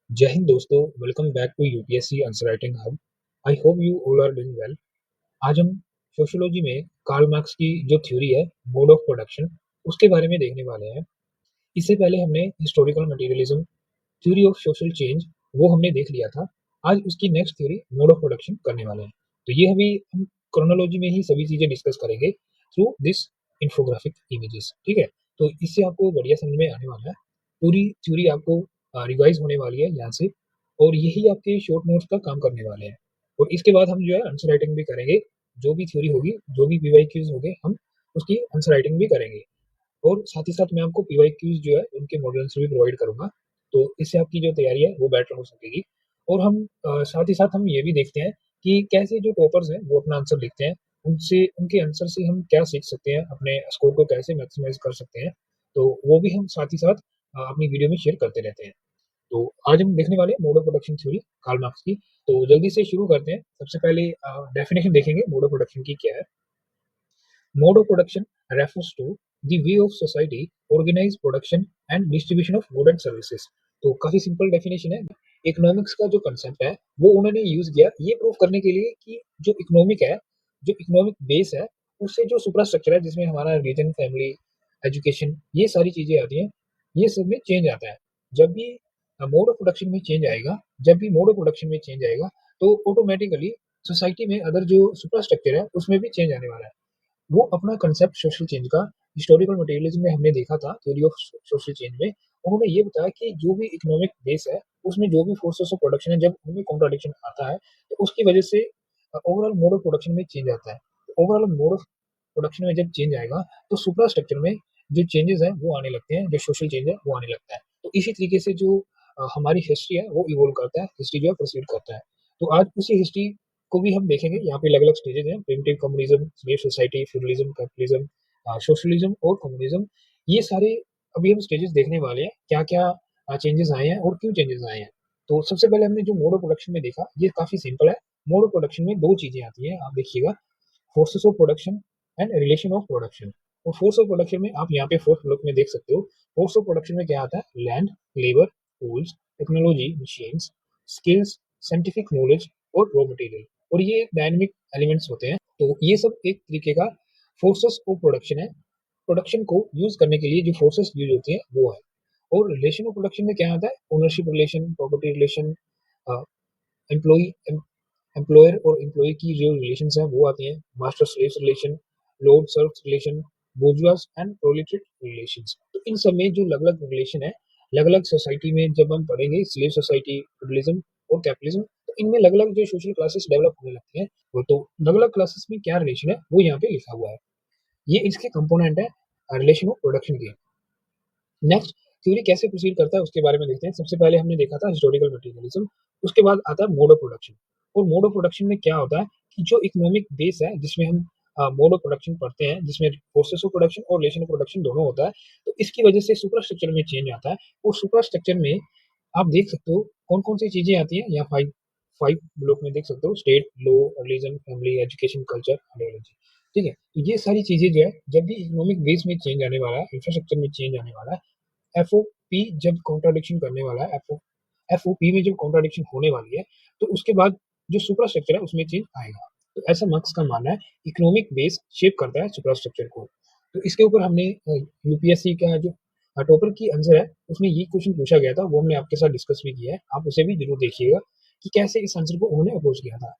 जय हिंद दोस्तों, welcome back to UPSC answer writing hub. I hope you all are doing well. आज हम सोशियोलॉजी में कार्ल मार्क्स की जो थ्योरी है, मोड ऑफ प्रोडक्शन, उसके बारे में देखने वाले हैं। इससे पहले हमने historical materialism, theory of social change, वो हमने देख लिया था। आज उसकी next theory mode of production करने वाले हैं। तो ये अभी हम क्रोनोलॉजी में ही सभी चीजें डिस्कस करेंगे थ्रू दिस इन्फोग्राफिक इमेजेस। ठीक है, तो इससे आपको बढ़िया समझ में आने वाला है। पूरी थ्योरी आपको रिवाइज होने वाली है यहाँ से, और यही आपके शॉर्ट नोट्स का काम करने वाले हैं। और इसके बाद हम जो है आंसर राइटिंग भी करेंगे। जो भी थ्योरी होगी, जो भी पीवाईक्यूज होंगे, हम उसकी आंसर राइटिंग भी करेंगे। और साथ ही साथ मैं आपको पीवाईक्यूज जो है उनके मॉडल्स भी प्रोवाइड करूंगा। तो इससे आपकी जो तैयारी है वो बेटर हो सकेगी। और हम साथ ही साथ हम ये भी देखते हैं कि कैसे जो टॉपर्स हैं वो अपना आंसर लिखते हैं, उनसे उनके आंसर से हम क्या सीख सकते हैं, अपने स्कोर को कैसे मैक्सिमाइज कर सकते हैं। तो वो भी हम साथ ही साथ अपनी वीडियो में शेयर करते रहते हैं। तो आज हम देखने वाले हैं mode of production theory Karl Marx की। तो जल्दी से शुरू करते हैं। सबसे पहले डेफिनेशन देखेंगे मोड ऑफ प्रोडक्शन की क्या है। Mode of production refers to the way of society organize production and distribution of goods and services। तो काफी सिंपल डेफिनेशन है। इकोनॉमिक्स का जो कंसेप्ट है वो उन्होंने यूज किया ये प्रूव करने के लिए कि जो इकोनॉमिक है, जो इकोनॉमिक बेस है, उससे जो सुपरस्ट्रक्चर है जिसमें हमारा रिलीजन, फैमिली, एजुकेशन, ये सारी चीजें आती हैं, ये सब में चेंज आता है। जब भी मोड ऑफ प्रोडक्शन में चेंज आएगा, जब भी मोड ऑफ प्रोडक्शन में चेंज आएगा, तो ऑटोमेटिकली सोसाइटी में अदर जो सुपरस्ट्रक्चर है उसमें भी चेंज आने वाला है। वो अपना कंसेप्ट सोशल चेंज का हिस्टोरिकल मटेरियलिज्म में हमने देखा था, थ्योरी ऑफ सोशल चेंज में। उन्होंने ये बताया कि जो भी इकोनॉमिक बेस है उसमें जो भी फोर्सेस ऑफ प्रोडक्शन है, जब उनमें कॉन्ट्राडिक्शन आता है तो उसकी वजह से ओवरऑल मोड ऑफ प्रोडक्शन में चेंज आता है। ओवरऑल मोड ऑफ प्रोडक्शन में जब चेंज आएगा तो सुपर स्ट्रक्चर में जो चेंजेस है वो आने लगते हैं, जो सोशल चेंज है वो आने लगता है। तो इसी तरीके से जो हमारी हिस्ट्री है वो इवोल्व करता है, हिस्ट्री जो है प्रोसीड करता है। तो आज उसी हिस्ट्री को भी हम देखेंगे। यहाँ पे अलग अलग स्टेजेस हैं: primitive communism, slave society, feudalism, capitalism, socialism और कम्युनिज्म। ये सारे अभी हम स्टेजेस देखने वाले हैं, क्या क्या चेंजेस आए हैं और क्यों चेंजेस आए हैं। तो सबसे पहले हमने जो मोड ऑफ प्रोडक्शन में देखा, ये काफी सिंपल है। मोड ऑफ प्रोडक्शन में दो चीजें आती हैं, आप देखिएगा: forces of production and relation of production. और फोर्स ऑफ प्रोडक्शन में आप यहाँ पे फोर्थ ब्लॉक में देख सकते हो। फोर्स ऑफ प्रोडक्शन में क्या आता है: land, labour, tools, technology, machines, skills, scientific knowledge और रॉ मटेरियल। और ये डायनेमिक एलिमेंट्स होते हैं। तो ये सब एक तरीके का फोर्सेस ऑफ प्रोडक्शन है। प्रोडक्शन को यूज करने के लिए जो फोर्सेस यूज होती हैं वो है। और रिलेशन ऑफ प्रोडक्शन में क्या आता है: ownership relation, property relation, employee employer और एम्प्लॉय की जो रिलेशंस हैं वो आती हैं, master slaves relation, lord serfs relation, bourgeois and proletariat relations. तो इन सब में जो अलग अलग रिलेशन है, अलग अलग सोसाइटी में जब हम पढ़ेंगे स्लेव सोसाइटी, फेडरलिज्म और कैपिटलिज्म, तो इनमें अलग अलग जो सोशल क्लासेस डेवलप होने लगती हैं। वो तो अलग अलग क्लासेस में क्या रिलेशन है वो यहाँ पे लिखा हुआ है। ये इसके कंपोनेंट है रिलेशन ऑफ प्रोडक्शन के। नेक्स्ट, थ्योरी कैसे प्रोसीड करता है उसके बारे में देखते हैं। सबसे पहले हमने देखा था हिस्टोरिकल मटेरियलिज्म, उसके बाद आता है मोड ऑफ प्रोडक्शन। और मोड ऑफ प्रोडक्शन में क्या होता है कि जो इकोनॉमिक बेस है जिसमें हम मोड ऑफ प्रोडक्शन पढ़ते हैं, जिसमें फोर्सेस ऑफ प्रोडक्शन और रिलेशन ऑफ प्रोडक्शन दोनों होता है, तो इसकी वजह से सुपर स्ट्रक्चर में चेंज आता है। और सुपर स्ट्रक्चर में आप देख सकते हो कौन कौन सी चीजें आती हैं। यहाँ फाइव फाइव ब्लॉक में देख सकते हो: state, law, religion, family, education, culture, ideology. ठीक है, तो ये सारी चीजें जो है, जब भी इकोनॉमिक बेस में चेंज आने वाला है, इंफ्रास्ट्रक्चर में चेंज आने वाला है, एफओपी जब कॉन्ट्राडिक्शन करने वाला है, एफओपी में जब कॉन्ट्राडिक्शन होने वाली है, तो उसके बाद जो सुपरस्ट्रक्चर है उसमें चेंज आएगा। तो ऐसा मार्क्स का मानना है, इकोनॉमिक बेस शेप करता है सुपरस्ट्रक्चर को। तो इसके ऊपर हमने यूपीएससी का जो टॉपर की आंसर है उसमें ये क्वेश्चन पूछा गया था, वो हमने आपके साथ डिस्कस भी किया है। आप उसे भी जरूर देखिएगा कि कैसे इस आंसर को उन्होंने अप्रोच किया था।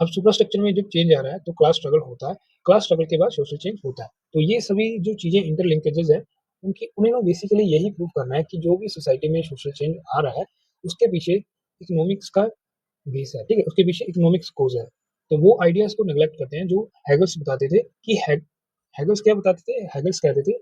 अब सुपरस्ट्रक्चर में जब चेंज आ रहा है तो क्लास स्ट्रगल होता है, क्लास स्ट्रगल के बाद सोशल चेंज होता है। तो ये सभी जो चीजें इंटरलिंकेजेस है, उनकी उन्हें बेसिकली यही प्रूव करना है कि जो भी सोसाइटी में सोशल चेंज आ रहा है उसके पीछे इकोनॉमिक्स का बेस है। ठीक है, उसके पीछे इकोनॉमिक्स कोज है। तो वो आइडियाज को नेग्लेक्ट करते हैं जो हैगल्स बताते थे कि हैगल्स क्या बताते थे, हैगल्स कहते थे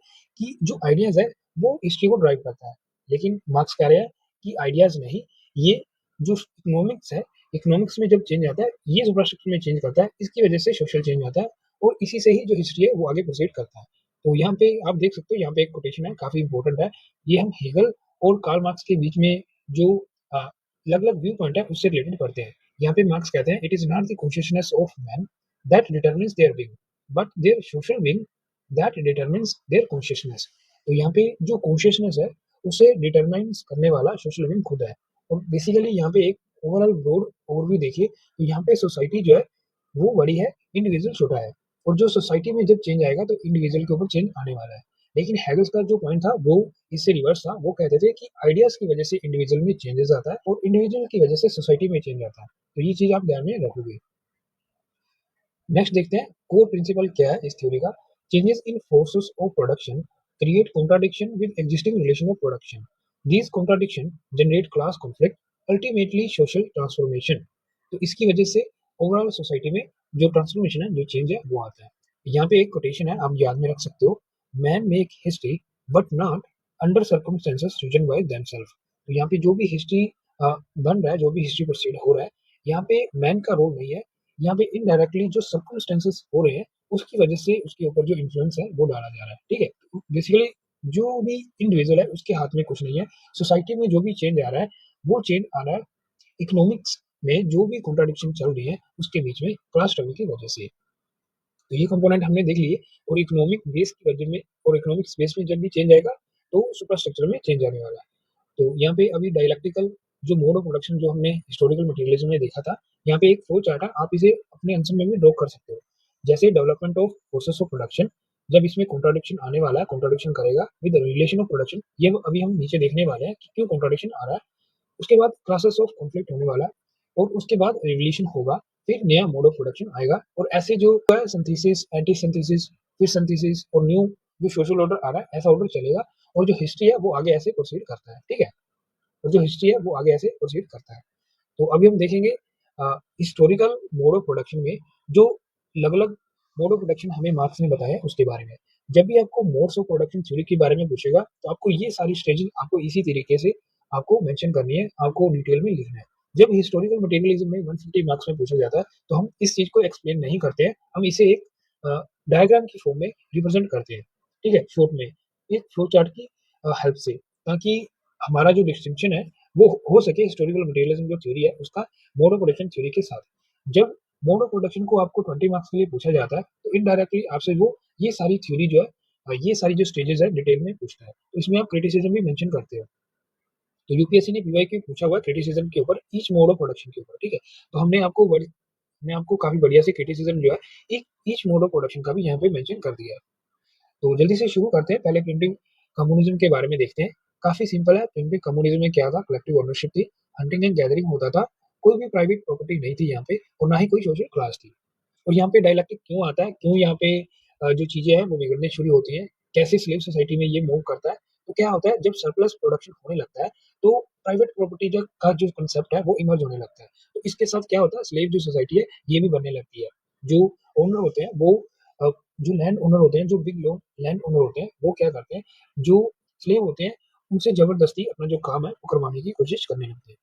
कि जो आइडियाज है वो हिस्ट्री को ड्राइव करता है। लेकिन मार्क्स कह रहे हैं कि आइडियाज नहीं, ये जो इकोनॉमिक्स है, इकोनॉमिक्स में जब चेंज आता है ये सुपरस्ट्रक्चर में चेंज करता है, इसकी वजह से सोशल चेंज आता है। और इसी से ही जो हिस्ट्री है वो आगे प्रोसीड करता है। तो यहाँ पे आप देख सकते हो, यहाँ पे एक कोटेशन है, काफी इंपॉर्टेंट है। ये हम हेगल और कार्ल मार्क्स के बीच में जो अलग अलग व्यू पॉइंट है उससे रिलेटेड पढ़ते हैं। यहाँ पे मार्क्स कहते हैं: it is not the consciousness of man that determines their being, but their social being that determines their consciousness. तो यहाँ पे जो कॉन्शियसनेस है उसे डिटरमाइन करने वाला सोशल बीइंग खुद है। और बेसिकली यहाँ पे एक ओवरऑल ब्रॉड ओवरव्यू देखिए तो यहाँ पे सोसाइटी जो है वो बड़ी है, इंडिविजुअल छोटा है। और जो सोसाइटी में जब चेंज आएगा तो इंडिविजुअल के ऊपर चेंज आने वाला है। लेकिन हेगल्स का जो पॉइंट था वो इससे रिवर्स था। वो कहते थे कि आइडियाज की वजह से इंडिविजुअल में चेंजेस आता है और इंडिविजुअल की वजह से सोसाइटी में चेंज आता है। तो ये चीज आप ध्यान में रखोगे। नेक्स्ट देखते हैं कोर प्रिंसिपल क्या है इस थ्योरी का। Changes in forces of production create contradiction with existing relation of production. These contradiction generate class conflict, ultimately social transformation. तो इसकी वजह से ओवरऑल सोसाइटी में जो ट्रांसफॉर्मेशन है, जो चेंज है, वो आता है। यहाँ पे एक कोटेशन है, आप याद में रख सकते हो। Man make history but not under circumstances reason by themselves. तो यहाँ पे जो भी हिस्ट्री बन रहा है, जो भी हिस्ट्री प्रोसीड हो रहा है, यहाँ पे मैन का रोल नहीं है। यहाँ पे इनडायरेक्टली जो सर्कमस्टेंसेस हो रहे हैं उसकी वजह से उसके ऊपर जो इन्फ्लुएंस है वो डाला जा रहा है। ठीक है, बेसिकली जो भी इंडिविजुअल है उसके हाथ में कुछ नहीं है। सोसाइटी में जो भी चेंज आ रहा है वो चेंज आ रहा है इकोनॉमिक्स में जो भी कॉन्ट्राडिक्शन चल रही है उसके बीच में क्लास स्ट्रगल की वजह से। तो ये कंपोनेंट हमने देख लिए। और इकोनॉमिक बेस की वजह में और इकोनॉमिक स्पेस में जब भी चेंज आएगा तो सुपरस्ट्रक्चर में चेंज आने वाला है। तो यहाँ पे अभी डायलैक्टिकल जो मोड ऑफ प्रोडक्शन जो हमने हिस्टोरिकल मटेरियलिज्म में देखा था, यहाँ पे एक फ्लो चार्ट है, आप इसे अपने आंसर में भी ड्रॉ कर सकते हो। जैसे development of process of production, जब इसमें कॉन्ट्राडिक्शन आने वाला है, कॉन्ट्राडिक्शन करेगा विद रिलेशन ऑफ प्रोडक्शन, ये अभी हम नीचे देखने वाले हैं कि क्यों कॉन्ट्राडिक्शन आ रहा है। उसके बाद क्लासेस ऑफ कॉन्फ्लिक्ट होने वाला है और उसके बाद रिवोल्यूशन होगा, फिर नया मोड ऑफ प्रोडक्शन आएगा और ऐसे जो है सिंथेसिस, एंटी सिंथेसिस, फिर सिंथेसिस और न्यू जो सोशल ऑर्डर आ रहा है, ऐसा ऑर्डर चलेगा। और जो हिस्ट्री है वो आगे ऐसे प्रोसीड करता है। ठीक है, और जो हिस्ट्री है वो आगे ऐसे प्रोसीड करता है। तो अभी हम देखेंगे हिस्टोरिकल मोड ऑफ प्रोडक्शन में जो अलग अलग मोड ऑफ प्रोडक्शन हमें मार्क्स ने बताया उसके बारे में। जब भी आपको मोड्स ऑफ प्रोडक्शन थ्योरी के बारे में पूछेगा तो आपको ये सारी स्टेजेस आपको इसी तरीके से आपको मेंशन करनी है, आपको डिटेल में लिखना है। जब हिस्टोरिकल मटेरियलिज्म में 150 मार्क्स में पूछा जाता है तो हम इस चीज को एक्सप्लेन नहीं करते हैं, हम इसे एक डायग्राम की फॉर्म में रिप्रेजेंट करते हैं। ठीक है, शॉर्ट में एक फ्लो चार्ट की हेल्प से, ताकि हमारा जो डिस्टिंक्शन है वो हो सके हिस्टोरिकल मटेरियलिज्म जो थ्योरी है उसका मोड ऑफ प्रोडक्शन थ्योरी के साथ। जब मोड ऑफ प्रोडक्शन को आपको 20 मार्क्स के लिए पूछा जाता है तो इनडायरेक्टली आपसे वो ये सारी थ्योरी जो है ये सारी जो स्टेजेस है डिटेल में पूछता है, तो इसमें आप क्रिटिसिज्म भी मेंशन करते हो। तो यूपीएससी ने पीवाई क्यू पूछा हुआ है क्रिटिसिज्म के ऊपर, ईच मोड ऑफ प्रोडक्शन के ऊपर। ठीक है, तो हमने आपको काफी बढ़िया से क्रिटिसिज्म जो है एक ईच मोड ऑफ प्रोडक्शन का भी यहाँ पे मेंशन कर दिया है। तो जल्दी से शुरू करते हैं, पहले प्रिमिटिव कम्युनिज्म के बारे में देखते हैं। काफी सिंपल है, प्रिमिटिव कम्युनिज्म में क्या था, कलेक्टिव ओनरशिप थी, हंटिंग एंड गैदरिंग होता था, कोई भी प्राइवेट प्रॉपर्टी नहीं थी यहाँ पे और ना ही कोई सोशल क्लास थी। और यहाँ पे डायलैक्टिक क्यों आता है, क्यों यहाँ पे जो चीजें हैं वो बिगड़ने शुरू होती हैं, कैसे स्लेव सोसाइटी में ये मूव करता है। तो क्या होता है, जब सरप्लस प्रोडक्शन होने लगता है तो प्राइवेट प्रॉपर्टी जो का जो कंसेप्ट है वो इमर्ज होने लगता है। तो इसके साथ क्या होता है, स्लेव जो सोसाइटी है ये भी बनने लगती है। जो ओनर होते हैं वो जो लैंड ओनर होते हैं, जो बिग लैंड ओनर होते हैं, वो क्या करते हैं, जो स्लेव होते हैं उनसे जबरदस्ती अपना जो काम है वो करवाने की कोशिश करने लगते हैं।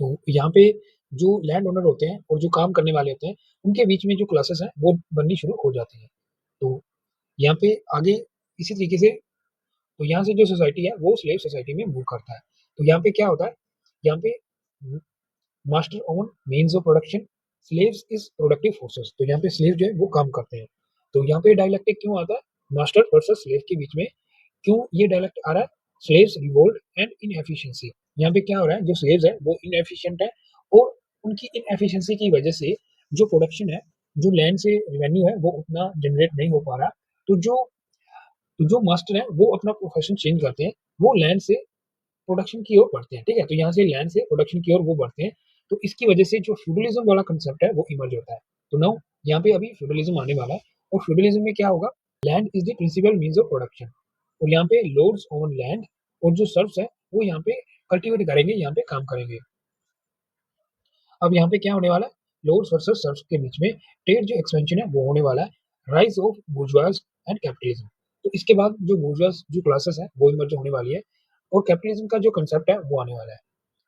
तो यहाँ पे जो लैंड ओनर होते हैं और जो काम करने वाले होते हैं उनके बीच में जो क्लासेस हैं वो बननी शुरू हो जाती हैं। तो यहाँ पे आगे इसी तरीके से, तो यहाँ से जो सोसाइटी है वो स्लेव सोसाइटी में मूव करता है। तो यहाँ पे क्या होता है, यहाँ पे master own means of production, slaves is productive forces. तो यहाँ पे स्लेव जो है वो काम करते हैं। तो यहाँ पे डायलैक्टिक क्यों आता है, मास्टर वर्सेस स्लेव के बीच में क्यों ये डायलेक्ट आ रहा है, स्लेव्स रिवोल्ट एंड इनएफिशिएंसी। यहाँ पे क्या हो रहा है, जो स्लेव्स है वो इनएफिशिएंट है और उनकी इनएफिशिएंसी की वजह से जो प्रोडक्शन है, जो लैंड से रेवेन्यू है वो उतना जनरेट नहीं हो पा रहा। तो जो मास्टर है वो अपना प्रोफेशन चेंज करते हैं, वो लैंड से प्रोडक्शन की ओर बढ़ते हैं। ठीक है, तो यहाँ से लैंड से प्रोडक्शन की ओर वो बढ़ते हैं। तो इसकी वजह से जो फ्यूडलिज्म वाला कंसेप्ट है वो इमर्ज होता है। तो नाउ यहाँ पे अभी फ्यूडलिज्म आने वाला है और फ्यूडलिज्म में क्या होगा, land is the principal means of production. और यहाँ पे लॉर्ड्स ओन लैंड और जो सर्फ्स है वो यहाँ पे कल्टीवेट करेंगे, यहाँ पे काम करेंगे। अब यहाँ पे क्या होने वाला है, लॉर्ड्स वर्सेस सर्फ्स के बीच में ट्रेड जो एक्सपेंशन है वो होने वाला है, राइज ऑफ बुर्जुआज एंड कैपिटलिज्म। तो इसके बाद जो बुर्जुआज जो क्लासेस है वो इमर्ज होने वाली है और कैपिटलिज्म का जो कंसेप्ट है वो आने वाला है।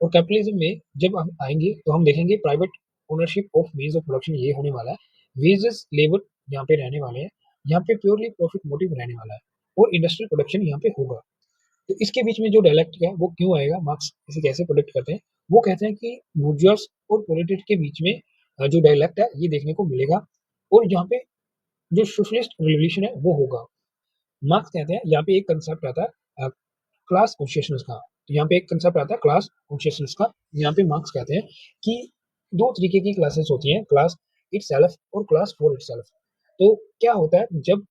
और कैपिटलिज्म में जब हम आएंगे तो हम देखेंगे private ownership of means of production ये होने वाला है, वेजेस लेबर यहाँ पे रहने वाले हैं, यहाँ पे प्योरली प्रॉफिट मोटिव रहने वाला है और इंडस्ट्रियल प्रोडक्शन यहाँ पे होगा। तो इसके बीच में जो डायलेक्ट है वो क्यों आएगा, मार्क्स इसे कैसे प्रोडिक्ट करते हैं, वो कहते हैं कि बुर्जुआस और प्रोलेटेरिएट के बीच में जो डायलेक्ट है ये देखने को मिलेगा और यहाँ पे जो सोशलिस्ट रिवॉल्यूशन है वो होगा। मार्क्स कहते हैं यहाँ पे एक कंसेप्ट आता है क्लास कॉन्शियसनेस का। तो यहाँ पे एक कंसेप्ट आता है क्लास कॉन्शियसनेस का। यहाँ पे मार्क्स कहते हैं कि दो तरीके की क्लासेस होती हैं, क्लास इटसेल्फ और क्लास फॉर इटसेल्फ। तो क्या होता है जब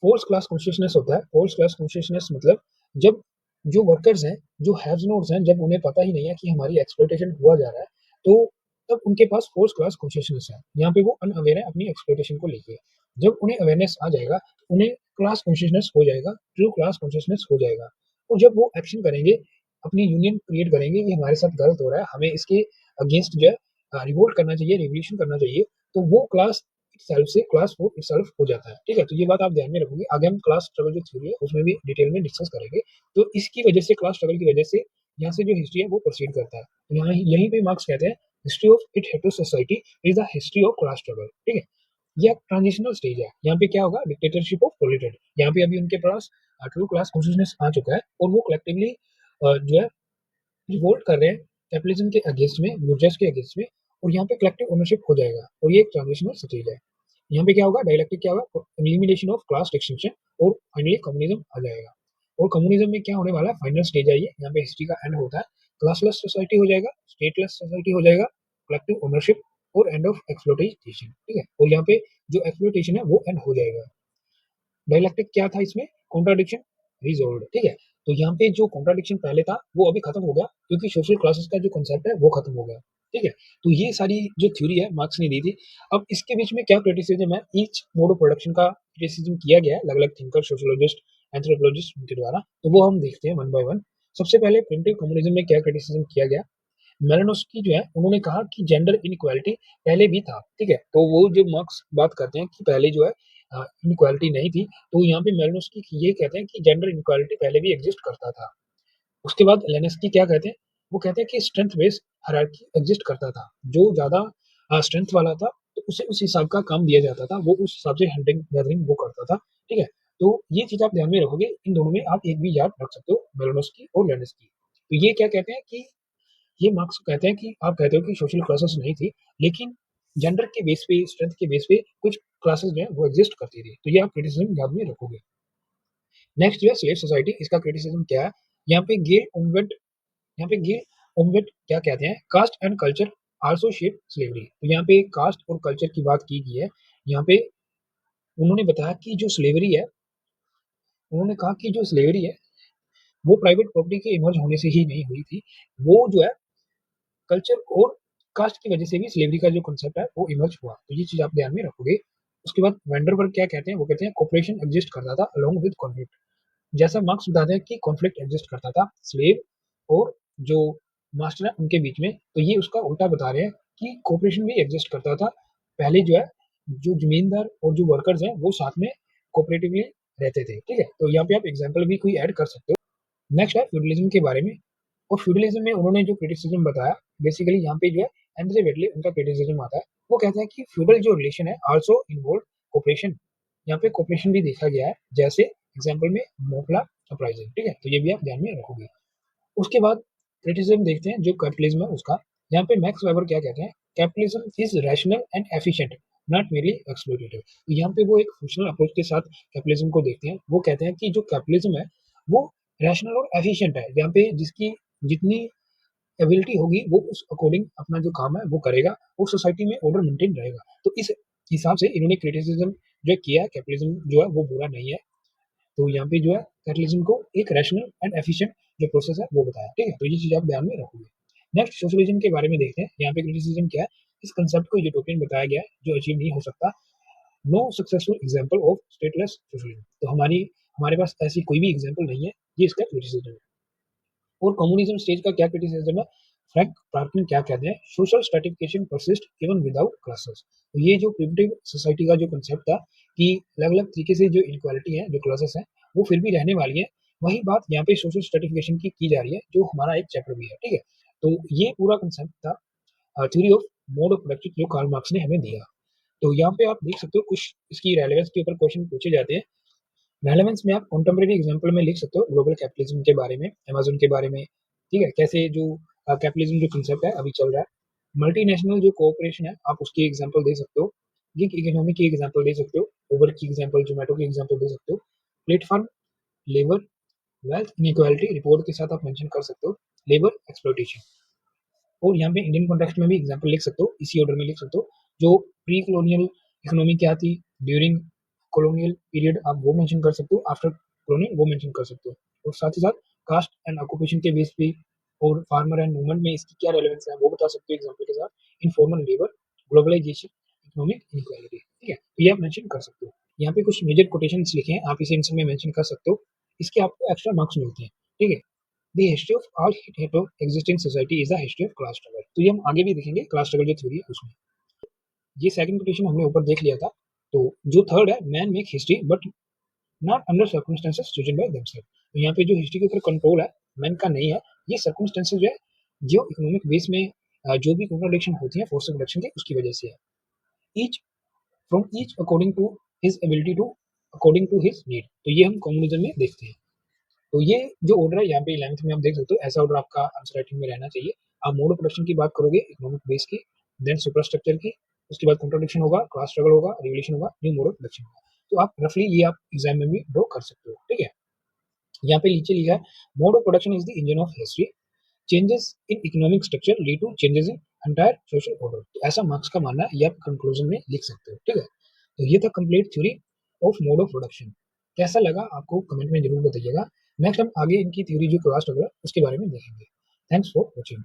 फोर्स क्लास कॉन्शियसनेस होता है, फोर्स क्लास कॉन्शियसनेस मतलब जब जो वर्कर्स हैं, जो हैव्स नोट्स हैं, जब उन्हें पता ही नहीं है कि हमारी एक्सप्लॉइटेशन हुआ जा रहा है, तो तब उनके पास फोर्स क्लास कॉन्शियसनेस है। यहाँ पे वो अनअवेयर है अपनी एक्सप्लॉइटेशन को लेके। जब उन्हें अवेयरनेस आ जाएगा, उन्हें क्लास कॉन्शियसनेस हो जाएगा, ट्रू क्लास कॉन्शियसनेस हो जाएगा। और जब वो एक्शन करेंगे, अपनी यूनियन क्रिएट करेंगे कि हमारे साथ गलत हो रहा है, हमें इसके अगेंस्ट जो है रिवोल्ट करना चाहिए, रिवोल्यूशन करना चाहिए, तो वो क्लास सेल्फ से क्लास वो सेल्फ हो जाता है। ठीक है, तो ये बात आप ध्यान में रखोगे। आगे हम क्लास स्ट्रगल जो थ्योरी है उसमें भी डिटेल में डिस्कस करेंगे। तो इसकी वजह से, क्लास स्ट्रगल की वजह से यहाँ से जो हिस्ट्री है वो प्रोसीड करता है। यहाँ यहीं पे मार्क्स कहते हैं history of it hetero society is the history of class struggle. ठीक है, यह ट्रांजिशनल स्टेज है। यहाँ पे क्या होगा, डिक्टेटरशिप ऑफ प्रोलेटारिएट। यहाँ पे अभी उनके पास ट्रू क्लास कॉन्शियसनेस आ चुका है और वो कलेक्टिवली जो है रिवोल्ट कर रहे हैं कैपिटलिज्म के अगेंस्ट में, यूजर्स के अगेंस्ट में। और यहाँ पे कलेक्टिव ओनरशिप हो जाएगा और ये एक ट्रांजिशनल स्टेज है। यहाँ पे क्या होगा, डायलेक्टिक क्या होगा, एलिमिनेशन ऑफ क्लास डिस्टिंक्शन, और फाइनली कम्युनिज्म आ जाएगा। और कम्युनिज्म में क्या होने वाला है, फाइनल स्टेज है ये, यहाँ पे हिस्ट्री का एंड होता है। क्लासलेस सोसाइटी हो जाएगा, स्टेटलेस सोसाइटी हो जाएगा, कलेक्टिव ओनरशिप और एंड ऑफ एक्सप्लॉइटेशन। ठीक है, और यहाँ पे जो एक्सप्लॉइटेशन है वो एंड हो जाएगा। डायलेक्टिक क्या था इसमें, कॉन्ट्राडिक्शन रिजोल्व। ठीक है, तो यहाँ पे जो कॉन्ट्राडिक्शन पहले था वो अभी खत्म हो गया, क्योंकि सोशल क्लासेस का जो कॉन्सेप्ट है वो खत्म हो गया। ठीक है, तो ये सारी जो थ्योरी है मार्क्स ने दी थी। अब इसके बीच में क्या क्रिटिसिज्म है, ईच मोड ऑफ प्रोडक्शन का क्रिटिसिज्म किया गया है अलग अलग थिंकर, सोशियोलॉजिस्ट, एंथ्रोपोलॉजिस्ट उनके द्वारा। तो वो हम देखते हैं वन बाय वन। सबसे पहले प्रिमिटिव कम्युनिज्म में क्या क्रिटिसिज्म किया गया, मेलानोस्की जो है उन्होंने कहा कि जेंडर इनइक्वालिटी पहले भी था। ठीक है, तो वो जो मार्क्स बात करते हैं कि पहले जो है इनइक्वालिटी नहीं थी, तो यहाँ पे मेलानोस्की ये कहते हैं कि जेंडर इनइक्वालिटी पहले भी एग्जिस्ट करता था। उसके बाद लेनेस्की क्या कहते हैं, वो कहते हैं कि स्ट्रेंथ बेस्ड हायरार्की एग्जिस्ट करता था। जो ज्यादा स्ट्रेंथ वाला था तो उसे उस हिसाब का काम दिया जाता था, वो उस हिसाब से हंटिंग गैदरिंग वो करता था। ठीक है, तो ये चीज आप ध्यान में रखोगे। इन दोनों में आप एक भी याद रख सकते हो, मेलानोस्की और लेनेस्की। तो ये क्या कहते हैं कि ये मार्क्स कहते हैं कि आप कहते हो कि सोशल क्लासेस नहीं थी, लेकिन जेंडर के बेस पे, स्ट्रेंथ के बेस पे कुछ क्लासेस जो है वो एग्जिस्ट करती थी। तो ये आप क्रिटिसिज्म याद में रखोगे। नेक्स्ट जो है स्लेव सोसाइटी, इसका क्रिटिसिज्म क्या है, यहाँ पे गेल ओमवेट, यहाँ पे गेल ओमवेट क्या कहते हैं, caste and culture also shape slavery. तो यहाँ पे कास्ट और कल्चर की बात की गई है। यहाँ पे उन्होंने बताया कि जो स्लेवरी है, उन्होंने कहा कि जो स्लेवरी है वो प्राइवेट प्रॉपर्टी के इमर्ज होने से ही नहीं हुई थी, वो जो है कल्चर और कास्ट की वजह से भी स्लेवरी का जो कंसेप्ट है वो इमर्ज हुआ। तो ये चीज आप ध्यान में रखोगे। उसके बाद वेंडरबर्ग क्या कहते हैं, वो कहते हैं कॉपरेशन एग्जिस्ट करता था अलोंग विद कॉन्फ्लिक्ट। जैसा मार्क्स बताते हैं कि कॉन्फ्लिक्ट एग्जिस्ट करता था स्लेव और जो मास्टर है उनके बीच में, तो ये उसका उल्टा बता रहे हैं कि कॉपरेशन भी एग्जिस्ट करता था। पहले जो है जो जमींदार और जो वर्कर्स हैं वो साथ में कोऑपरेटिवली रहते थे। ठीक है, तो यहाँ पे आप एग्जाम्पल भी कोई ऐड कर सकते हो। नेक्स्ट है फ्यूडलिज्म के बारे में। और फ्यूडलिज्म में उन्होंने जो क्रिटिसिज्म बताया, बेसिकली यहाँ पे जो है एंड्रे वेटले उनका क्रिटिसिज्म आता है। वो कहते हैं कि फ्यूडल जो रिलेशन है आल्सो इन्वॉल्व कोऑपरेशन। यहाँ पे कोऑपरेशन भी देखा गया है, जैसे एग्जाम्पल में मोपला अपराइजिंग। ठीक है, तो ये भी आप ध्यान में रखोगे। उसके बाद क्रिटिसिज्म देखते हैं जो कैपिटलिज्म है उसका। यहाँ पे मैक्स वेबर क्या कहते हैं, capitalism is rational and efficient, not merely exploitative. तो यहाँ पे वो एक फंक्शनल अप्रोच के साथ कैपिटलिज्म को देखते हैं। वो कहते हैं कि जो कैपिटलिज्म है वो रैशनल और एफिशिएंट है, यहाँ पे जिसकी जितनी एबिलिटी होगी वो उस अकॉर्डिंग अपना जो काम है वो करेगा और सोसाइटी में ऑर्डर मेंटेन रहेगा। तो इस हिसाब से इन्होंने क्रिटिसिज्म जो किया है, कैपिटलिज्म जो है वो बुरा नहीं है। तो यहाँ पे जो है कैपिटलिज्म को एक रैशनल एंड एफिशिएंट जो प्रोसेस है वो बताया। ठीक है, तो ये चीज आप ध्यान में रखोगे। नेक्स्ट सोशलिज्म के बारे में देखते हैं। यहाँ पे क्रिटिसिज्म क्या है, इस कंसेप्ट को यूटोपियन बताया गया है जो अचीव नहीं हो सकता। Know successful example of stateless socialism. तो हमारे पास ऐसी कोई भी एग्जाम्पल नहीं है, ये इसका क्रिटिसिज्म है। और कम्युनिज्म स्टेज का क्या क्रिटिसिज्म है, फ्रैंक प्रार्किन क्या कहते हैं, social stratification persist even without classes. तो ये जो प्रिमिटिव सोसाइटी का जो कंसेप्ट था कि अलग अलग तरीके से जो इनक्वालिटी है, जो क्लासेस है वो फिर भी रहने वाली है, वही बात यहाँ पे सोशल स्ट्रेटिफिकेशन की जा रही है, जो हमारा एक चैप्टर भी है। ठीक है, तो ये पूरा कंसेप्ट था theory of mode of production जो कार्ल मार्क्स ने हमें दिया। तो यहाँ पे आप देख सकते हो कुछ इसकी रेलेवेंस के ऊपर क्वेश्चन पूछे जाते हैं। रेलेवेंस में आप कॉन्टेम्परेरी एग्जांपल में लिख सकते हो ग्लोबल कैपिटलिज्म के बारे में, अमेज़न के बारे में। ठीक है, कैसे जो कैपिटलिज्म जो कांसेप्ट है अभी चल रहा है। मल्टीनेशनल जो कोऑपरेशन है आप उसकी एग्जांपल दे सकते हो। गिग इकोनॉमी की एग्जांपल दे सकते हो, उबर की एग्जांपल, जोमेटो की एग्जांपल दे सकते हो। Platform labour wealth inequality report के साथ आप मेंशन कर सकते हो लेबर एक्सप्लॉयटेशन। और यहाँ पे इंडियन कॉन्टेक्स्ट में भी एग्जांपल लिख सकते हो, इसी ऑर्डर में लिख सकते हो। जो प्री कॉलोनियल इकोनॉमी क्या थी, ड्यूरिंग कॉलोनियल पीरियड आप वो मेंशन कर सकते हो, आफ्टर कॉलोनियल वो मेंशन कर सकते हो। और साथ ही साथ कास्ट एंड ऑक्यूपेशन के बेस पे और फार्मर एंड वुमन में इसकी क्या रेलेवेंस है वो बता सकते हो एग्जाम्पल के साथ। Informal labour, globalisation, economic inequality, ठीक है, तो ये आप मेंशन कर सकते हो। यहाँ पे कुछ मेजर कोटेशंस लिखे हैं, आप इसे आंसर में मेंशन कर सकते हो, इसके आपको एक्स्ट्रा मार्क्स मिलते हैं, ठीक है। The history of all hetero existing society is the history of class struggle। तो ये हम आगे भी देखेंगे क्लास स्ट्रगल जो थ्योरी है उसमें। ये सेकंड क्वेश्चन हमने ऊपर देख लिया था। तो जो थर्ड है, man make history but not under circumstances chosen by themselves. तो यहाँ पे जो हिस्ट्री के ऊपर कंट्रोल है मैन का नहीं है, ये सर्कमस्टेंसेस जो है जो इकोनॉमिक बेस में जो भी कॉन्ट्रडिक्शन होती है फोर्स ऑफ प्रोडक्शन की उसकी वजह से है। Each from each according to his ability to according to his need. तो ये हम कम्युनिज्म में देखते हैं। तो ये जो ऑर्डर है यहाँ पे 11th में आप देख सकते हो, ऐसा ऑर्डर आपका आंसर राइटिंग में रहना चाहिए। आप मोड ऑफ प्रोडक्शन की बात करोगे इकोनॉमिक बेस की, देन सुपरस्ट्रक्चर की, उसके बाद कॉन्ट्रडिक्शन होगा, क्लास स्ट्रगल होगा, रिवोल्यूशन होगा, न्यू मोड ऑफ प्रोडक्शन होगा। तो आप रफली ये आप एग्जाम में भी ड्रॉ कर सकते हो, ठीक है। यहाँ पे नीचे लिखा है mode of production is the engine of history, changes in economic structure lead to changes in entire social order. तो ऐसा मार्क्स का मानना है, ये आप कंक्लूजन में लिख सकते हो, ठीक है। तो ये था complete theory of mode of production. कैसा लगा आपको कमेंट में जरूर बताइएगा। नेक्स्ट हम आगे इनकी थ्योरी जो क्लास स्ट्रगल है उसके बारे में देखेंगे। Thanks for watching.